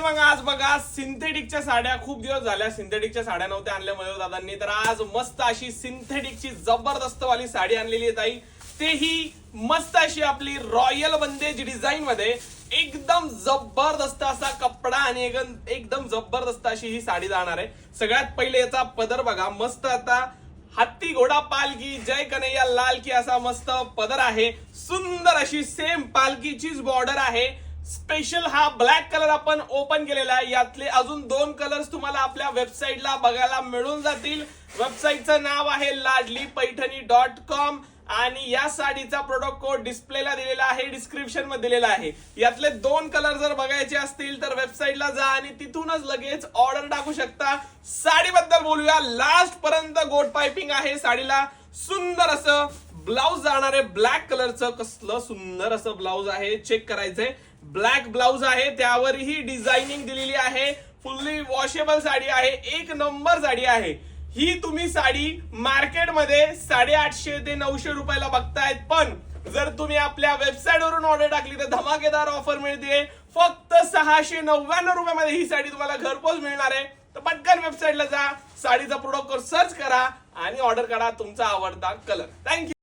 मग आज बघा सिंथेटिकच्या साड्या खूप दिवस झाल्या सिंथेटिकच्या साड्या नव्हत्या आणल्या मयूर दादांनी, तर आज मस्त अशी सिंथेटिकची जबरदस्त वाली साडी आणलेली आहे ताई. तेही मस्त अशी आपली रॉयल बंदेज डिझाईन मध्ये एकदम जबरदस्त असा कपडा आणि एकदम जबरदस्त अशी ही साडी जाणार आहे. सगळ्यात पहिले याचा पदर बघा, मस्त आता हत्ती घोडा पालकी जय कन्हैया लाल की असा मस्त पदर आहे. सुंदर अशी सेम पालकीचीच बॉर्डर आहे. स्पेशल हा ब्लॅक कलर आपण ओपन केलेला आहे. यातले अजून 2 कलर्स तुम्हाला आपल्या वेबसाईटला बघायला मिळून जातील. वेबसाईटचं नाव आहे ladlipaithani.com आणि या साडीचा प्रोडक्ट कोड डिस्प्लेला दिलेला आहे, डिस्क्रिप्शन मध्ये दिलेला आहे. यातले 2 कलर जर बघायचे असतील तर वेबसाईटला जा आणि तिथूनच लगेच ऑर्डर टाकू शकता. साडीबद्दल बोलूया, लास्ट पर्यंत गोट पाइपिंग आहे साडीला. सुंदर असं ब्लाउज जाणार आहे ब्लॅक कलरचं. कसलं सुंदर असं ब्लाउज आहे, चेक करायचंय. ब्लॅक ब्लाउज आहे, त्यावरही डिझायनिंग दिलेली आहे. फुल्ली वॉशेबल साडी आहे, 1 नंबर साडी आहे. ही तुम्ही साडी मार्केटमध्ये 850 ते 900 रुपयाला बघतायत, पण जर तुम्ही आपल्या वेबसाईट वरून ऑर्डर टाकली तर धमाकेदार ऑफर मिळते. फक्त 699 रुपयामध्ये ही साडी तुम्हाला घरपोच मिळणार आहे. तर पटकन वेबसाईटला जा, साडीचा प्रोडक्ट सर्च करा आणि ऑर्डर करा तुमचा आवडता कलर. थँक्यू.